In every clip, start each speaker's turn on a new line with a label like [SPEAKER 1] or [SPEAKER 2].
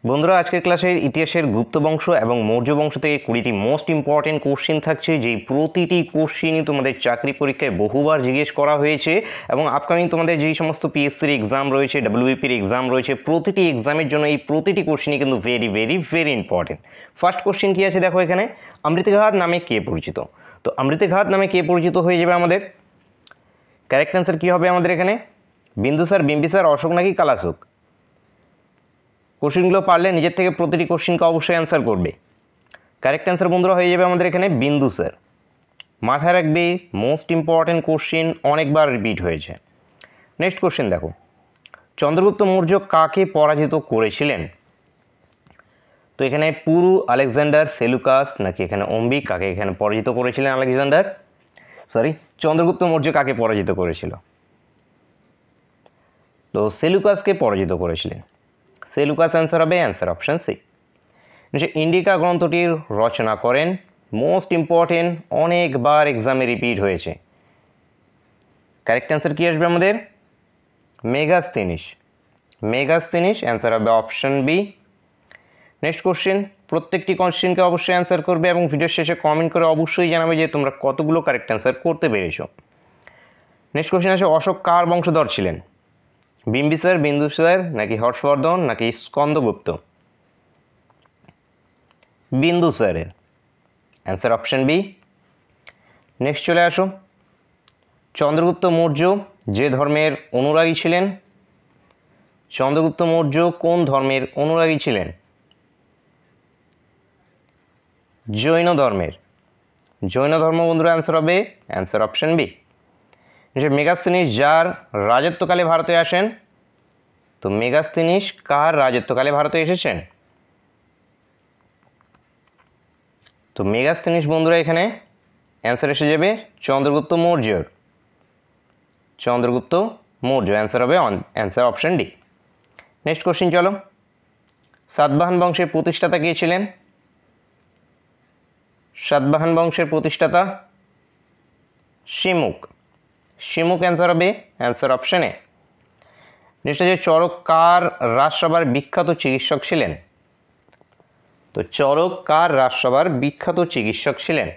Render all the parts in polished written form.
[SPEAKER 1] বন্ধুরা, আজকের ক্লাসের ইতিহাসের গুপ্ত বংশ এবং মৌর্য বংশ থেকে 20টি মোস্ট ইম্পর্টেন্ট কোশ্চেন থাকছে, যেই প্রতিটি কোশ্চেনই তোমাদের চাকরি পরীক্ষায় বহুবার জিজ্ঞেস করা হয়েছে এবং আপকামিং তোমাদের যেই সমস্ত পিএসসির এক্সাম রয়েছে, ডাব্লিউবিপির এক্সাম রয়েছে, প্রতিটি এক্সামের জন্য এই প্রতিটি কোশ্চেনই কিন্তু very very very important. First question কি আছে দেখো এখানে, অমৃতঘাত নামে কে পরিচিত? তো অমৃতঘাত নামে কে পরিচিত হয়ে যাবে আমাদের? কারেক্ট অ্যান্সার কি হবে আমাদের এখানে? বিন্দুসার, বিম্বিসার, অশোক নাকি কালাশোক? কোশ্চেনগুলো পারলে নিজের থেকে প্রতিটি কোশ্চেনকে অবশ্যই অ্যান্সার করবে। কারেক্ট অ্যান্সার বন্ধুরা হয়ে যাবে আমাদের এখানে বিন্দুসার। মাথায় রাখবে, মোস্ট ইম্পর্টেন্ট কোশ্চেন, অনেকবার রিপিট হয়েছে। নেক্সট কোশ্চেন দেখো, চন্দ্রগুপ্ত মৌর্য কাকে পরাজিত করেছিলেন? তো এখানে পুরু, আলেকজান্ডার, সেলুকাস নাকি এখানে অম্বিক, কাকে এখানে পরাজিত করেছিলেন আলেকজান্ডার? চন্দ্রগুপ্ত মৌর্য কাকে পরাজিত করেছিল? তো সেলুকাসকে পরাজিত করেছিলেন। সেলুকাস অ্যান্সার হবে অ্যান্সার অপশন সি। ইন্ডিকা গ্রন্থটির রচনা করেন, মোস্ট ইম্পর্টেন্ট, অনেকবার এক্সামে রিপিট হয়েছে। কারেক্ট অ্যান্সার কি আসবে আমাদের? মেগাস্থেনিস। মেগাস্থেনিস অ্যান্সার হবে অপশন বি। নেক্সট কোশ্চেন, প্রত্যেকটি কোশ্চেনকে অবশ্যই অ্যান্সার করবে এবং ভিডিওর শেষে কমেন্ট করে অবশ্যই জানাবে যে তোমরা কতগুলো কারেক্ট অ্যান্সার করতে পেরেছো। নেক্সট কোশ্চেন আছে, অশোক কার বংশধর ছিলেন? বিম্বিসার, বিন্দুসার নাকি হর্ষবর্ধন নাকি স্কন্দগুপ্ত? বিন্দুসারের, অ্যান্সার অপশন বি। নেক্সট চলে আসো, চন্দ্রগুপ্ত মৌর্য যে ধর্মের অনুরাগী ছিলেন? চন্দ্রগুপ্ত মৌর্য কোন ধর্মের অনুরাগী ছিলেন? জৈন ধর্মের। জৈন ধর্ম বন্ধুরা অ্যান্সার হবে অ্যান্সার অপশন বি। মেগাস্থেনিস যার রাজত্বকালে ভারতে আসেন? তো মেগাস্থেনিস কার রাজত্বকালে ভারতে এসেছেন? তো মেগাস্থেনিস বন্ধুরা এখানে অ্যান্সার এসে যাবে চন্দ্রগুপ্ত মৌর্যর। চন্দ্রগুপ্ত মৌর্য অ্যান্সার হবে answer option D. Next question চলো, সাতবাহন বংশের প্রতিষ্ঠাতা কে ছিলেন? সাতবাহন বংশের প্রতিষ্ঠাতা শিমুক। শিমুক অ্যান্সার হবে অ্যান্সার অপশন এ। নেক্সট আছে, চরক কার রাজসভার বিখ্যাত চিকিৎসক ছিলেন? তো চরক কার রাজসভার বিখ্যাত চিকিৎসক ছিলেন?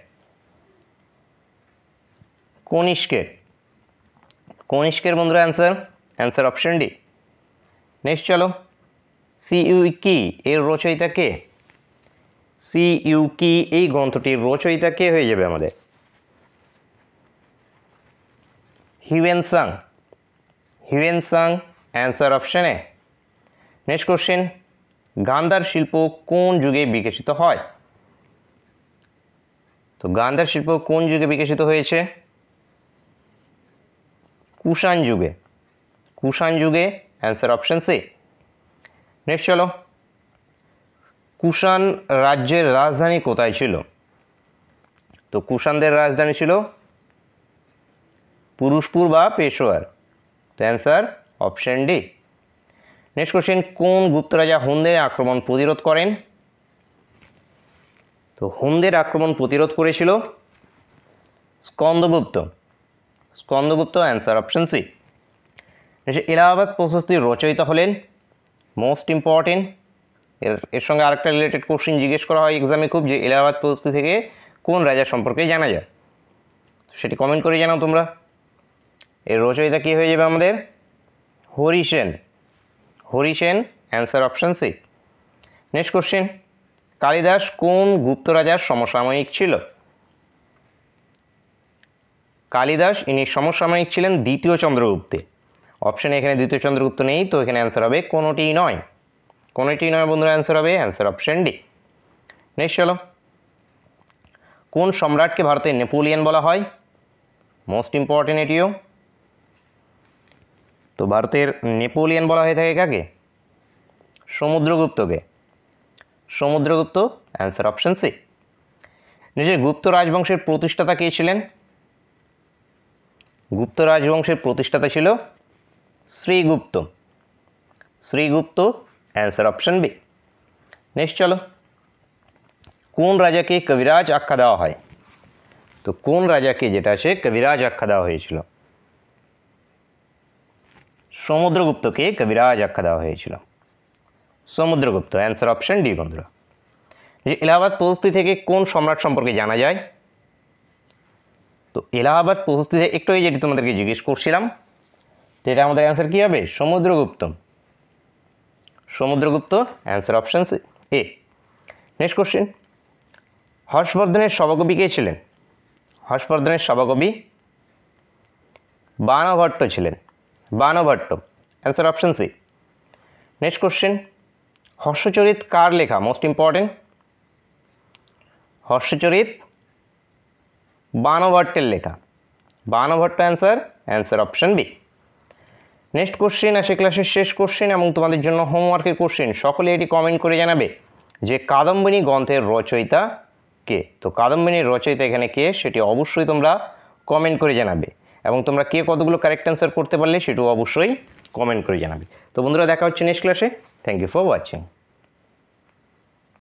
[SPEAKER 1] কনিষ্কের। কনিষ্কের বন্ধুরা answer answer option D. Next চলো, সিইউকি এর রচয়িতা কে? সিইউকি এই গ্রন্থটির রচয়িতা কে হয়ে যাবে আমাদের? Hiuen Tsang. Hiuen Tsang answer option A. Next question, Gandhara শিল্প কোন যুগে বিকশিত হয়? তো গান্ধার শিল্প কোন যুগে বিকশিত হয়েছে? কুষাণ যুগে। কুষাণ যুগে অ্যান্সার অপশন সি। নেক্সট চলো, কুষাণ রাজ্যের রাজধানী কোথায় ছিল? তো কুষাণদের রাজধানী ছিল পুরুষপুর বা পেশোয়ার। তো answer option D. Next question, কোন গুপ্ত রাজা হুনদের আক্রমণ প্রতিরোধ করেন? তো হুনদের আক্রমণ প্রতিরোধ করেছিল Skandagupta. Skandagupta answer option C. Allahabad প্রশস্তির রচয়িতা হলেন, মোস্ট ইম্পর্টেন্ট, এর সঙ্গে আরেকটা রিলেটেড কোশ্চেন জিজ্ঞেস করা হয় এক্সামে খুব, যে এলাহাবাদ প্রশস্তি থেকে কোন রাজা সম্পর্কে জানা যায়? সেটি কমেন্ট করে জানাও তোমরা। এর রচয়িতা কি হয়ে যাবে আমাদের? Harisen. Harisen answer option C. Next question, Kalidas কোন গুপ্ত রাজার সমসাময়িক ছিল? কালিদাস ইনি সমসাময়িক ছিলেন দ্বিতীয় চন্দ্রগুপ্তের। অপশনে এখানে দ্বিতীয় চন্দ্রগুপ্ত নেই, তো এখানে অ্যান্সার হবে কোনোটিই নয়। কোনোটিই নয় বন্ধুরা, অ্যান্সার হবে অ্যান্সার অপশন ডি। নেক্সট চলো, কোন সম্রাটকে ভারতের নেপোলিয়ন বলা হয়? মোস্ট ইম্পর্টেন্ট এটিও। তো ভারতের নেপোলিয়ন বলা হয়ে থাকে কাকে? সমুদ্রগুপ্তকে। Samudragupta answer option C. নিজের গুপ্ত রাজবংশের প্রতিষ্ঠাতা কে ছিলেন? গুপ্ত রাজবংশের প্রতিষ্ঠাতা ছিল Srigupta. Srigupta answer option B. Next চলো, কোন রাজাকে কবিরাজ আখ্যা দেওয়া হয়? তো কোন রাজাকে যেটা আছে কবিরাজ আখ্যা দেওয়া হয়েছিল? সমুদ্রগুপ্তকে কবিরাজ আখ্যা দেওয়া হয়েছিল। সমুদ্রগুপ্ত, অ্যান্সার অপশন ডি বন্ধুরা। যে এলাহাবাদ প্রশস্তি থেকে কোন সম্রাট সম্পর্কে জানা যায়? তো এলাহাবাদ প্রশস্তি থেকে একটু যেটি তোমাদেরকে জিজ্ঞেস করছিলাম, তো এটা আমাদের অ্যান্সার কি হবে? Samudragupta. Samudragupta, answer option A. Next question, হর্ষবর্ধনের সভাকবি কে ছিলেন? হর্ষবর্ধনের সভাকবি বাণভট্ট ছিলেন। Banabhatta, answer option C. Next question, Harshacharita কার লেখা? Most important. হর্ষচরিত বাণভট্টের লেখা। Banabhatta answer option B. Next question আসে ক্লাসের শেষ কোশ্চেন এবং তোমাদের জন্য হোমওয়ার্কের কোশ্চেন। সকলে এটি কমেন্ট করে জানাবে যে কাদম্বিনী গ্রন্থের রচয়িতা কে? তো কাদম্বিনীর রচয়িতা এখানে কে সেটি অবশ্যই তোমরা কমেন্ট করে জানাবে, এবং তোমরা কে কতগুলো কারেক্ট অ্যান্সার করতে পারলে সেটাও অবশ্যই কমেন্ট করে জানাবে। তো বন্ধুরা দেখা হচ্ছে নেক্সট ক্লাসে। Thank you for watching.